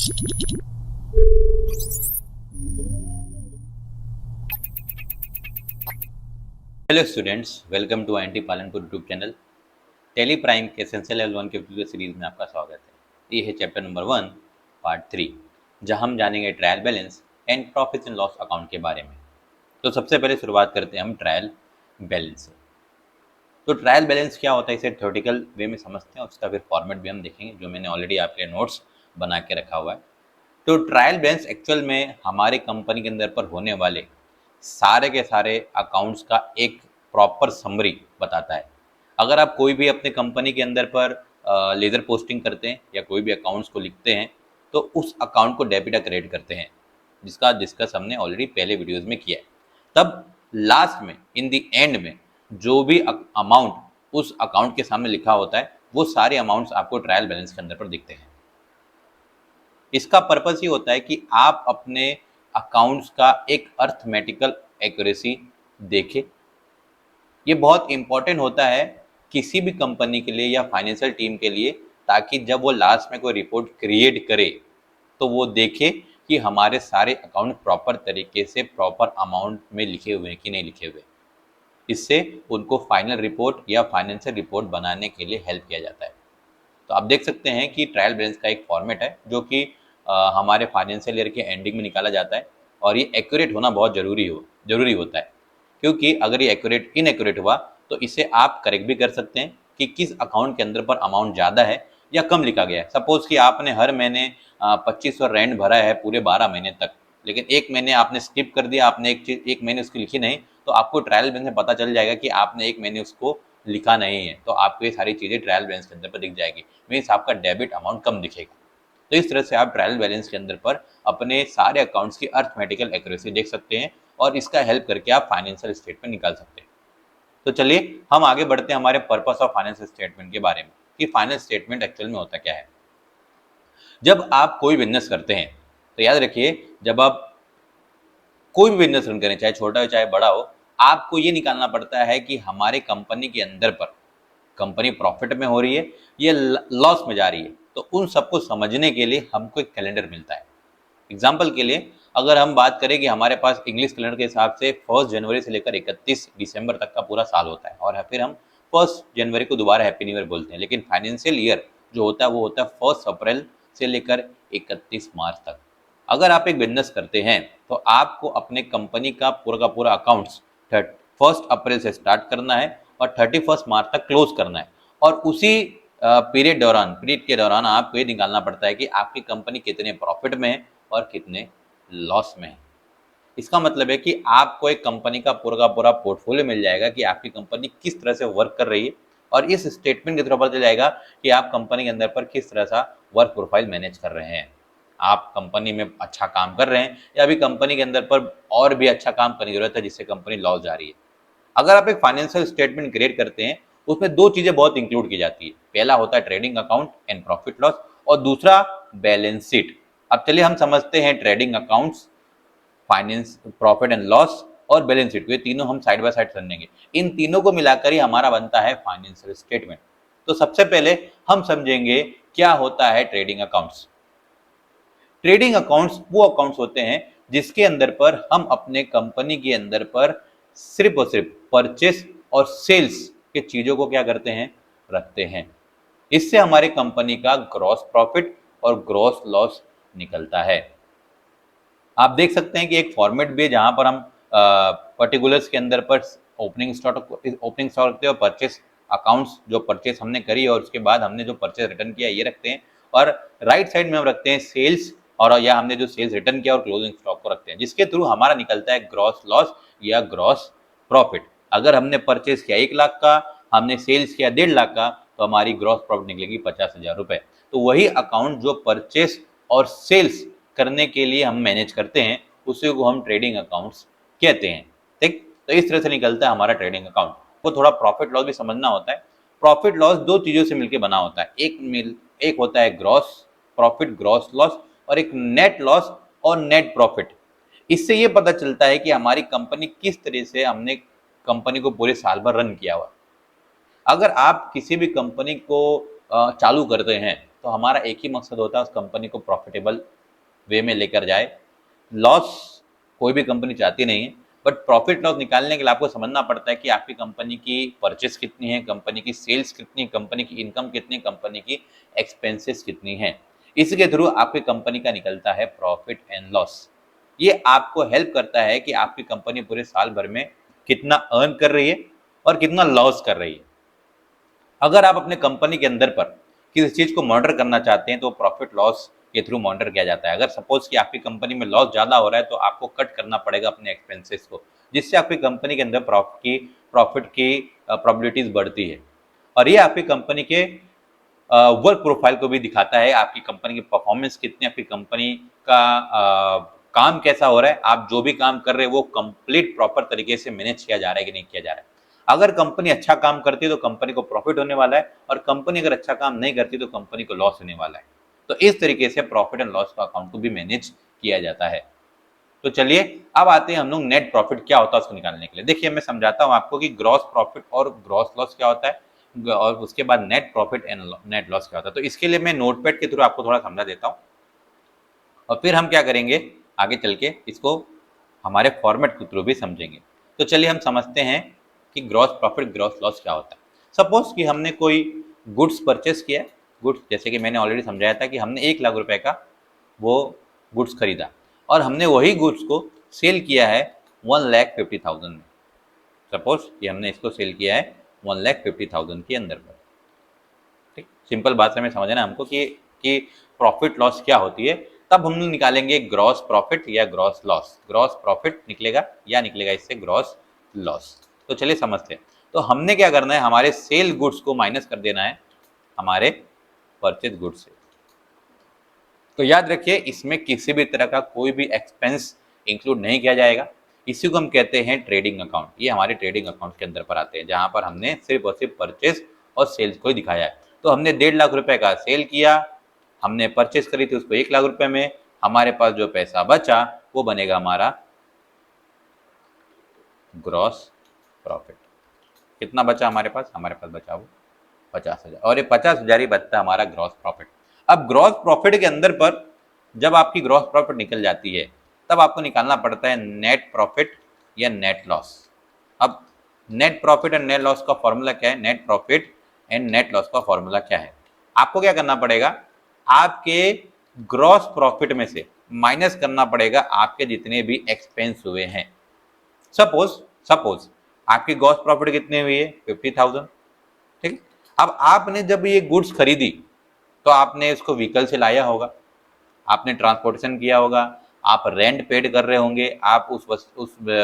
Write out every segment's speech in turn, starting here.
Hello students, welcome to INT Palanpur YouTube channel. Tally Prime के essential level 1 के video series में आपका स्वागत है। ये है चैप्टर नंबर 1 पार्ट 3, जहां हम जानेंगे trial balance and profit and loss account के बारे में। तो सबसे पहले शुरुआत करते हैं हम ट्रायल बैलेंस से। तो ट्रायल बैलेंस क्या होता है, इसे थ्योरेटिकल वे में समझते हैं और उसका फिर फॉर्मेट भी हम देखेंगे, जो मैंने ऑलरेडी आपके नोट्स बना के रखा हुआ है। तो ट्रायल बैलेंस एक्चुअल में हमारे कंपनी के अंदर पर होने वाले सारे के सारे अकाउंट्स का एक प्रॉपर समरी बताता है। अगर आप कोई भी अपने कंपनी के अंदर पर लेजर पोस्टिंग करते हैं या कोई भी अकाउंट्स को लिखते हैं, तो उस अकाउंट को डेबिट या क्रेडिट करते हैं, जिसका डिस्कस हमने ऑलरेडी पहले वीडियोस में किया है। तब लास्ट में इन दी एंड में जो भी अमाउंट उस अकाउंट के सामने लिखा होता है, वो सारे अमाउंट्स आपको ट्रायल बैलेंस के अंदर पर दिखते हैं। इसका पर्पस ये होता है कि आप अपने अकाउंट्स का एक अर्थमेटिकल एक्यूरेसी देखें। ये बहुत इंपॉर्टेंट होता है किसी भी कंपनी के लिए या फाइनेंशियल टीम के लिए, ताकि जब वो लास्ट में कोई रिपोर्ट क्रिएट करे तो वो देखे कि हमारे सारे अकाउंट प्रॉपर तरीके से प्रॉपर अमाउंट में लिखे हुए हैं कि नहीं लिखे हुए। इससे उनको फाइनल रिपोर्ट या फाइनेंशियल रिपोर्ट बनाने के लिए हेल्प किया जाता है। तो आप देख सकते हैं कि ट्रायल बैलेंस का एक फॉर्मेट है जो कि हमारे फाइनेंशियल ईयर के एंडिंग में निकाला जाता है, और ये एक्यूरेट होना बहुत जरूरी होता है, क्योंकि अगर ये इनएक्यूरेट हुआ तो इसे आप करेक्ट भी कर सकते हैं कि किस अकाउंट के अंदर पर अमाउंट ज़्यादा है या कम लिखा गया है। सपोज कि आपने हर महीने 2500 रेंट भरा है पूरे 12 महीने तक, लेकिन एक महीने आपने स्किप कर दिया, आपने एक महीने उसकी लिखी नहीं, तो आपको ट्रायल बैलेंस में पता चल जाएगा कि आपने एक महीने उसको लिखा नहीं है, तो आपको ये सारी चीज़ें ट्रायल बैलेंस के अंदर पर दिख जाएगी। मीन्स आपका डेबिट अमाउंट कम दिखेगा। तो इस तरह से आप ट्रायल बैलेंस के अंदर पर अपने सारे अकाउंट्स की अर्थमेटिकल एक्यूरेसी देख सकते हैं, और इसका हेल्प करके आप फाइनेंशियल स्टेटमेंट निकाल सकते हैं। तो चलिए हम आगे बढ़ते हैं हमारे पर्पस ऑफ फाइनेंशियल स्टेटमेंट के बारे में, कि फाइनेंशियल स्टेटमेंट एक्चुअल में होता क्या है। जब आप कोई बिजनेस करते हैं तो याद रखिए, जब आप कोई भी बिजनेस रन करें, चाहे छोटा हो चाहे बड़ा हो, आपको ये निकालना पड़ता है कि हमारे कंपनी के अंदर पर कंपनी प्रॉफिट में हो रही है या लॉस में जा रही है। तो उन सबको समझने के लिए हमको एक कैलेंडर मिलता है। एग्जाम्पल के लिए अगर हम बात करें कि हमारे पास इंग्लिश कैलेंडर के हिसाब से 1 जनवरी से लेकर 31 दिसंबर तक का पूरा साल होता है, और फिर हम 1 जनवरी को दोबारा हैप्पी न्यू ईयर बोलते हैं। लेकिन फाइनेंशियल ईयर जो होता है वो होता है 1 अप्रैल से लेकर 31 मार्च तक। अगर आप एक बिजनेस करते हैं तो आपको अपने कंपनी का पूरा अकाउंट्स 1 अप्रैल से स्टार्ट करना है और 31 मार्च तक क्लोज करना है, और उसी पीरियड के दौरान आपको ये निकालना पड़ता है कि आपकी कंपनी कितने प्रॉफिट में है और कितने लॉस में है। इसका मतलब है कि आपको एक कंपनी का पूरा पोर्टफोलियो मिल जाएगा कि आपकी कंपनी किस तरह से वर्क कर रही है, और इस स्टेटमेंट के थ्रू पता चल जाएगा कि आप कंपनी के अंदर पर किस तरह सा वर्क प्रोफाइल मैनेज कर रहे हैं। आप कंपनी में अच्छा काम कर रहे हैं या अभी कंपनी के अंदर पर और भी अच्छा काम करने की जरूरत है, जिससे कंपनी लॉस जा रही है। अगर आप एक फाइनेंशियल स्टेटमेंट क्रिएट करते हैं, उसमें 2 चीजें बहुत इंक्लूड की जाती है। पहला होता है trading account and profit loss, और दूसरा बैलेंस शीट। अब चलिए हम समझते हैं trading accounts, finance, profit and loss और बैलेंस शीट। ये तीनों हम साइड बाय साइड समझेंगे। इन तीनों को मिलाकर ही हमारा बनता है फाइनेंशियल स्टेटमेंट। तो सबसे पहले हम समझेंगे क्या होता है ट्रेडिंग अकाउंट्स। ट्रेडिंग अकाउंट्स वो अकाउंट्स होते हैं जिसके अंदर पर हम अपने कंपनी के अंदर पर सिर्फ और सिर्फ परचेस और सेल्स के चीजों को क्या करते हैं, रखते हैं। इससे हमारे कंपनी का ग्रॉस प्रॉफिट और ग्रॉस लॉस निकलता है। आप देख सकते हैं कि एक फॉर्मेट भी है जहां पर हम पर्टिकुलर्स के अंदर पर ओपनिंग स्टॉक रखते हैं, और परचेस अकाउंट्स जो परचेस हमने करी और उसके बाद हमने जो परचेस रिटर्न किया ये रखते हैं, और राइट साइड में हम रखते हैं सेल्स, और या हमने जो सेल्स रिटर्न किया और क्लोजिंग स्टॉक को रखते हैं, जिसके थ्रू हमारा निकलता है ग्रॉस लॉस या ग्रॉस प्रॉफिट। अगर हमने परचेस किया 1 लाख का, हमने सेल्स किया 1.5 लाख का, तो हमारी ग्रॉस प्रॉफिट निकलेगी 50,000 रुपए। तो वही अकाउंट जो परचेस और सेल्स करने के लिए हम मैनेज करते हैं, उसी को हम ट्रेडिंग अकाउंट्स कहते हैं। ठीक, तो इस तरह से निकलता है हमारा ट्रेडिंग अकाउंट। को थोड़ा प्रॉफिट लॉस भी समझना होता है। प्रॉफिट लॉस 2 चीजों से मिलकर बना होता है। एक होता है ग्रॉस प्रॉफिट, ग्रॉस लॉस, और एक नेट लॉस और नेट प्रॉफिट। इससे ये पता चलता है कि हमारी कंपनी किस तरह से हमने कंपनी को पूरे साल भर रन किया हुआ। अगर आप किसी भी कंपनी को चालू करते हैं तो हमारा एक ही मकसद होता है उस कंपनी को प्रॉफिटेबल वे में लेकर जाए। लॉस कोई भी कंपनी चाहती नहीं है, बट प्रॉफिट लॉस निकालने के लिए आपको समझना पड़ता है कि आपकी कंपनी की परचेस कितनी है, कंपनी की सेल्स कितनी, कंपनी की इनकम कितनी, कंपनी की एक्सपेंसेस कितनी है। इसके थ्रू आपकी कंपनी का निकलता है प्रॉफिट एंड लॉस। ये आपको हेल्प करता है कि आपकी कंपनी पूरे साल भर में कितना अर्न कर रही है और कितना लॉस कर रही है। अगर आप अपने कंपनी के अंदर पर किसी चीज को मॉनिटर करना चाहते हैं तो प्रॉफिट लॉस के थ्रू मॉनिटर किया जाता है। अगर सपोज कि आपकी कंपनी में लॉस ज्यादा हो रहा है तो आपको कट करना पड़ेगा अपने एक्सपेंसेस को, जिससे आपकी कंपनी के अंदर प्रॉफिट की प्रोबेबिलिटीज बढ़ती है। और ये आपकी कंपनी के वर्क प्रोफाइल को भी दिखाता है, आपकी कंपनी की परफॉर्मेंस कितनी, आपकी कंपनी का काम कैसा हो रहा है, आप जो भी काम कर रहे हैं वो कंप्लीट प्रॉपर तरीके से मैनेज किया जा रहा है कि नहीं किया जा रहा है। अगर कंपनी अच्छा काम करती है तो कंपनी को प्रॉफिट होने वाला है, और कंपनी अगर अच्छा काम नहीं करती तो कंपनी को लॉस होने वाला है। तो इस तरीके से प्रॉफिट एंड लॉस का अकाउंट को भी मैनेज किया जाता है। तो चलिए अब आते हैं हम लोग नेट प्रॉफिट क्या होता है उसको निकालने के लिए। देखिए मैं समझाता हूं आपको कि ग्रॉस प्रॉफिट और ग्रॉस लॉस क्या होता है, और उसके बाद net profit and net loss क्या होता है। तो इसके लिए मैं नोटपैड के थ्रू आपको थोड़ा समझा देता हूं, और फिर हम क्या करेंगे आगे चल के इसको हमारे फॉर्मेट के थ्रू भी समझेंगे। तो चलिए हम समझते हैं कि ग्रॉस प्रॉफिट ग्रॉस लॉस क्या होता है। सपोज कि हमने कोई गुड्स परचेस किया, गुड्स जैसे कि मैंने ऑलरेडी समझाया था कि हमने 1 लाख रुपए का वो गुड्स खरीदा, और हमने वही गुड्स को सेल किया है 1,50,000 में। सपोज कि हमने इसको सेल किया है 1,50,000 के अंदर पर। ठीक, सिंपल बात से हमें समझना है हमको कि प्रॉफिट लॉस क्या होती है। तब हम निकालेंगे ग्रॉस प्रॉफिट या ग्रॉस लॉस। ग्रॉस प्रॉफिट निकलेगा या निकलेगा इससे ग्रॉस लॉस। तो चलिए समझते हैं। तो हमने क्या करना है, हमारे सेल गुड्स को माइनस कर देना है हमारे परचेज गुड्स से। तो याद रखिए इसमें किसी भी तरह का कोई भी एक्सपेंस इंक्लूड नहीं किया जाएगा। इसी को हम कहते हैं ट्रेडिंग अकाउंट। ये हमारे ट्रेडिंग अकाउंट के अंदर पर आते हैं, जहां पर हमने सिर्फ और सिर्फ परचेज और सेल्स को ही दिखाया है। तो हमने 1.5 लाख रुपए का सेल किया, हमने परचेज करी थी उसको 1 लाख रुपए में, हमारे पास जो पैसा बचा वो बनेगा हमारा ग्रॉस प्रॉफिट। कितना बचा हमारे पास बचा वो 50,000, और ये 50,000 ही बचता है हमारा ग्रॉस प्रॉफिट। अब ग्रॉस प्रॉफिट के अंदर पर जब आपकी ग्रॉस प्रॉफिट निकल जाती है तब आपको निकालना पड़ता है नेट प्रॉफिट या नेट लॉस। अब net profit and net loss का फॉर्मूला क्या है, net profit and net loss का फॉर्मूला क्या है। आपको क्या करना पड़ेगा, आपके ग्रॉस प्रॉफिट में से माइनस करना पड़ेगा आपके जितने भी एक्सपेंस हुए हैं। सपोज सपोज आपकी ग्रॉस प्रॉफिट कितनी हुई है 50,000। ठीक, अब आपने जब ये गुड्स खरीदी तो आपने इसको व्हीकल से लाया होगा, आपने ट्रांसपोर्टेशन किया होगा, आप रेंट पेड कर रहे होंगे, आप उस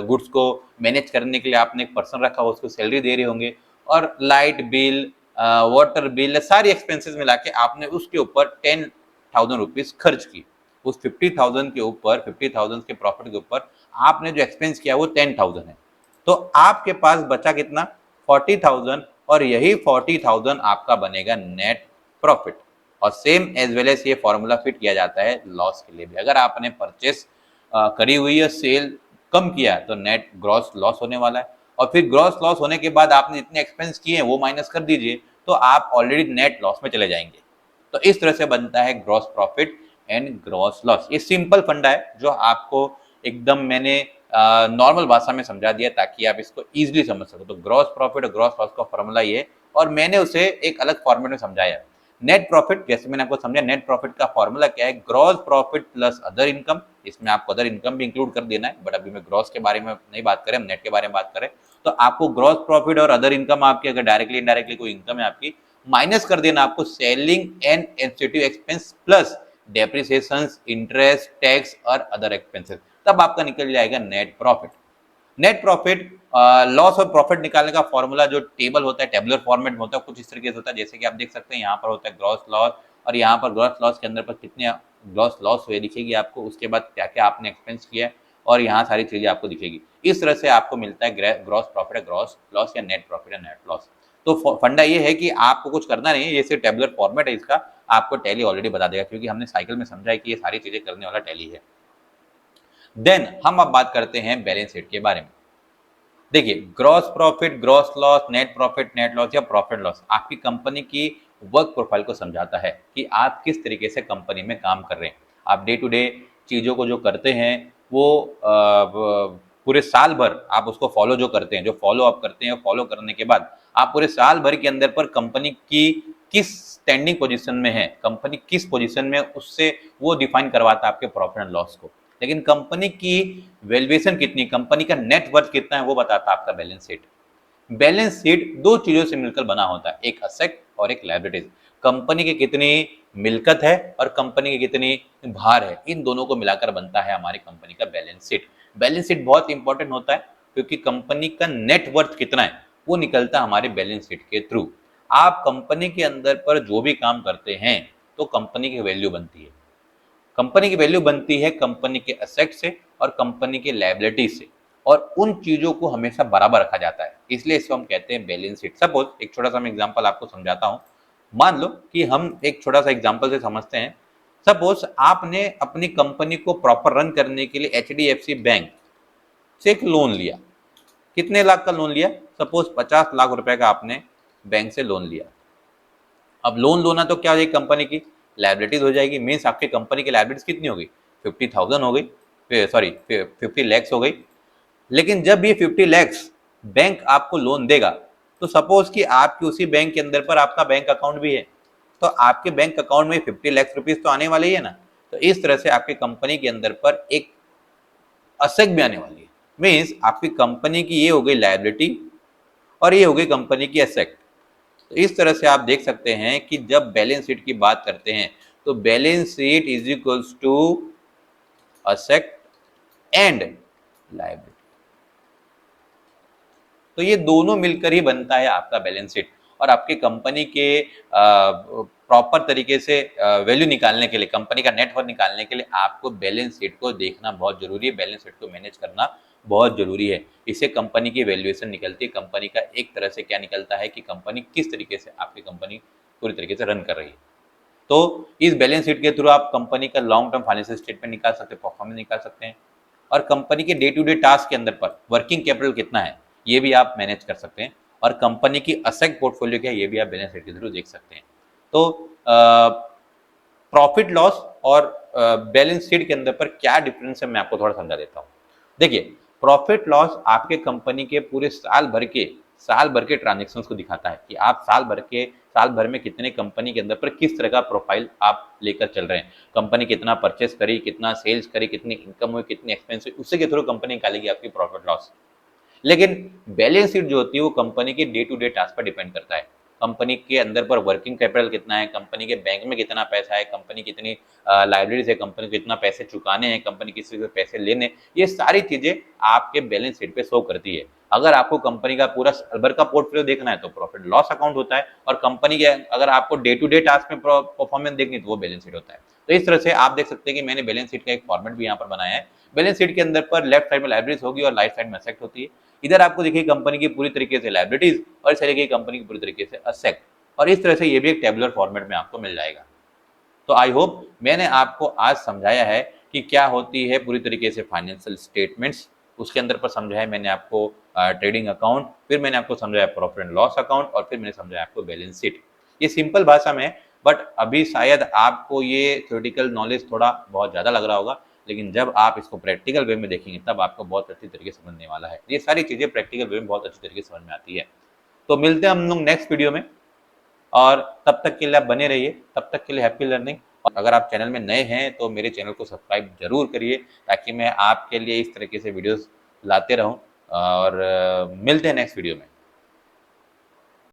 गुड्स को मैनेज करने के लिए आपने एक पर्सन रखा हो, उसको सैलरी दे रहे होंगे, और लाइट बिल, वाटर बिल, सारी एक्सपेंसेस मिला के आपने उसके ऊपर 10,000 रुपीज खर्च की। उस 50,000 के ऊपर, 50,000 के प्रॉफिट के ऊपर आपने जो एक्सपेंस किया वो 10,000 है। तो आपके पास बचा कितना 40,000, और यही 40,000 आपका बनेगा नेट प्रॉफिट। और सेम एज वेल एज ये फॉर्मूला फिट किया जाता है लॉस के लिए भी। अगर आपने परचेस करी हुई है, सेल कम किया तो नेट ग्रॉस लॉस होने वाला है, और फिर ग्रॉस लॉस होने के बाद आपने जितने एक्सपेंस किए हैं वो माइनस कर दीजिए तो आप ऑलरेडी नेट लॉस में चले जाएंगे। तो इस तरह से बनता है gross profit and gross loss. ये सिंपल फंडा है जो आपको एकदम मैंने नॉर्मल भाषा में समझा दिया ताकि आप इसको इजीली समझ सको। तो ग्रॉस प्रॉफिट और ग्रॉस लॉस का फॉर्मूला ये, और मैंने उसे एक अलग फॉर्मेट में समझाया। नेट प्रॉफिट जैसे मैंने आपको समझा, नेट प्रॉफिट का फॉर्मूला क्या है, gross profit plus other income. इसमें आपको अदर इनकम भी इंक्लूड कर देना है, बट अभी मैं ग्रॉस के बारे में नहीं बात करें, हम नेट के बारे में बात करें। तो आपको ग्रॉस प्रॉफिट और अदर इनकम आपकी अगर डायरेक्टली इनडायरेक्टली कोई इनकम है आपकी, माइनस कर देना आपको selling and administrative expense plus depreciation, interest, tax और अदर एक्सपेंसेस, तब आपका निकल जाएगा net profit. Net profit loss और प्रॉफिट निकालने का फॉर्मूला जो टेबल होता है, टेबुलर फॉर्मेट में होता है, कुछ इस तरीके से होता है। जैसे कि आप देख सकते हैं यहाँ पर होता है ग्रॉस लॉस, और यहाँ पर ग्रॉस लॉस के अंदर पर कितने ग्रॉस लॉस हुए दिखेगी आपको, उसके बाद क्या क्या आपने एक्सपेंस किया है, और यहाँ सारी चीजें आपको दिखेगी। इस तरह से आपको मिलता है ग्रॉस प्रॉफिट है ग्रॉस लॉस, या नेट प्रॉफिट है नेट लॉस। तो फंडा ये है कि आपको कुछ करना नहीं है, ये सिर्फ टेबुलर फॉर्मेट है इसका, आपको टैली ऑलरेडी बता देगा, क्योंकि हमने साइकिल में समझा है कि ये सारी चीजें करने वाला टैली है। देन हम अब बात करते हैं बैलेंस शीट के बारे में। देखिए gross profit, gross loss, net profit, net loss या प्रॉफिट लॉस आपकी कंपनी की वर्क प्रोफाइल को समझाता है कि आप किस तरीके से कंपनी में काम कर रहे हैं। आप डे टू डे चीज़ों को जो करते हैं वो पूरे साल भर आप उसको फॉलो जो करते हैं, जो फॉलो अप करते हैं, फॉलो करने के बाद आप पूरे साल भर के अंदर पर कंपनी की किस स्टैंडिंग पोजीशन में है, कंपनी किस पोजीशन में, उससे वो डिफाइन करवाता है आपके प्रॉफिट एंड लॉस को। लेकिन कंपनी की वैल्यूएशन कितनी, कंपनी का नेट वर्थ कितना है, वो बताता है आपका बैलेंस शीट। बैलेंस शीट दो चीजों से मिलकर बना होता है, एक असेट और एक लायबिलिटीज। कंपनी की कितनी मिल्कत है और कंपनी की कितनी भार है, इन दोनों को मिलाकर बनता है हमारी कंपनी का बैलेंस शीट। बैलेंस शीट बहुत इंपॉर्टेंट होता है क्योंकि कंपनी का नेट वर्थ कितना है वो निकलता है हमारे बैलेंस शीट के थ्रू। आप कंपनी के अंदर पर जो भी काम करते हैं तो कंपनी की वैल्यू बनती है। कंपनी की वैल्यू बनती है कंपनी के असेट से और कंपनी के लायबिलिटी से, और उन चीजों को हमेशा बराबर रखा जाता है, इसलिए इसको हम कहते हैं बैलेंस शीट। सपोज एक छोटा सा मैं एग्जांपल आपको समझाता हूं। मान लो कि हम एक छोटा सा एग्जांपल से समझते हैं। सपोज आपने अपनी कंपनी को प्रॉपर रन करने के लिए एचडीएफसी बैंक से एक लोन लिया। कितने लाख का लोन लिया? सपोज 50 लाख रुपए का आपने बैंक से लोन लिया। अब लोन लोना तो क्या हो जाएगी, कंपनी की लाइबिलिटीज हो जाएगी। मीन्स आपकी कंपनी की लाइबिलिटीज कितनी होगी? 50,000 हो गई, सॉरी 50 लैक्स हो गई। लेकिन जब ये 50 लैक्स बैंक आपको लोन देगा तो सपोज कि आपकी उसी बैंक के अंदर पर आपका बैंक अकाउंट भी है, तो आपके बैंक अकाउंट में 50 लैक्स रुपीज तो आने वाले ही है ना। तो इस तरह से आपकी कंपनी के अंदर पर एक असेट भी आने वाली है। मीन्स आपकी कंपनी की ये हो गई लायबिलिटी और ये हो गई कंपनी की एसेट। तो इस तरह से आप देख सकते हैं कि जब बैलेंस शीट की बात करते हैं तो balance sheet is equals to asset and liability. तो ये दोनों मिलकर ही बनता है आपका बैलेंस शीट। और आपकी कंपनी के प्रॉपर तरीके से वैल्यू निकालने के लिए, कंपनी का नेटवर्थ निकालने के लिए आपको बैलेंस शीट को देखना बहुत जरूरी है, बैलेंस शीट को मैनेज करना बहुत जरूरी है। इससे कंपनी की वैल्यूएशन निकलती है, कंपनी का एक तरह से क्या निकलता है कि कंपनी किस तरीके से आपकी कंपनी पूरी तरीके से रन कर रही है। तो इस बैलेंस शीट के थ्रू आप कंपनी का लॉन्ग टर्म फाइनेंशियल स्टेटमेंट निकाल सकते हैं, परफॉर्मेंस निकाल सकते हैं, और कंपनी के डे टू डे टास्क के अंदर पर वर्किंग कैपिटल कितना है ये भी आप मैनेज कर सकते हैं, और कंपनी की असेट पोर्टफोलियो क्या है ये भी आप बैलेंस शीट के थ्रू देख सकते हैं। तो प्रॉफिट लॉस और बैलेंस शीट के अंदर पर क्या डिफरेंस है मैं आपको थोड़ा समझा देता हूँ। देखिए, प्रॉफिट लॉस आपके कंपनी के पूरे साल भर के ट्रांजेक्शन्स को दिखाता है कि आप साल भर में कितने कंपनी के अंदर पर किस तरह का प्रोफाइल आप लेकर चल रहे हैं। कंपनी कितना परचेस करी, कितना सेल्स करी, कितनी इनकम हुई, कितनी एक्सपेंस हुई, उससे के थ्रू कंपनी निकालेगी आपकी प्रॉफिट लॉस। लेकिन बैलेंस शीट जो होती है वो कंपनी के डे टू डे टास्क पर डिपेंड करता है। कंपनी के अंदर पर वर्किंग कैपिटल कितना है, कंपनी के बैंक में कितना पैसा है, कंपनी कितनी लाइबिलिटीज है, कंपनी को कितना पैसे चुकाने हैं, कंपनी किसी से पैसे लेने, ये सारी चीजें आपके बैलेंस शीट पे शो करती है। अगर आपको कंपनी का पूरा साल भर का पोर्टफोलियो देखना है तो प्रॉफिट लॉस अकाउंट होता है, और कंपनी के अगर आपको डे टू डे टास्क में परफॉर्मेंस देखनी है तो वो बैलेंस शीट होता है। तो इस तरह से आप देख सकते हैं कि मैंने बैलेंस शीट का एक फॉर्मेट भी यहाँ पर बनाया है। बैलेंस शीट के अंदर पर लेफ्ट साइड में लाइबिलिटीज होगी और राइट साइड में असेट होती है। इधर आपको देखिए कंपनी की पूरी तरीके से लाइबिलिटीज और इस तरीके की कंपनी की पूरी तरीके से असेट, और इस तरह से ये भी एक टेबुलर फॉर्मेट में आपको मिल जाएगा। तो आई होप मैंने आपको आज समझाया है कि क्या होती है पूरी तरीके से फाइनेंशियल स्टेटमेंट्स। उसके अंदर पर समझाया मैंने आपको ट्रेडिंग अकाउंट, फिर मैंने आपको समझाया प्रॉफिट एंड लॉस अकाउंट, और फिर मैंने समझाया आपको बैलेंस शीट। ये सिंपल भाषा में है, बट अभी शायद आपको ये थ्योरेटिकल नॉलेज थोड़ा बहुत ज़्यादा लग रहा होगा, लेकिन जब आप इसको प्रैक्टिकल वे में देखेंगे तब आपको बहुत अच्छी तरीके से समझने वाला है। ये सारी चीज़ें प्रैक्टिकल वे में बहुत अच्छी तरीके से समझ में आती है। तो मिलते हैं हम लोग नेक्स्ट वीडियो में, और तब तक के लिए आप बने रहिए। तब तक के लिए हैप्पी लर्निंग। और अगर आप चैनल में नए हैं तो मेरे चैनल को सब्सक्राइब जरूर करिए ताकि मैं आपके लिए इस तरीके से वीडियोस लाते रहूं। और मिलते हैं नेक्स्ट वीडियो में।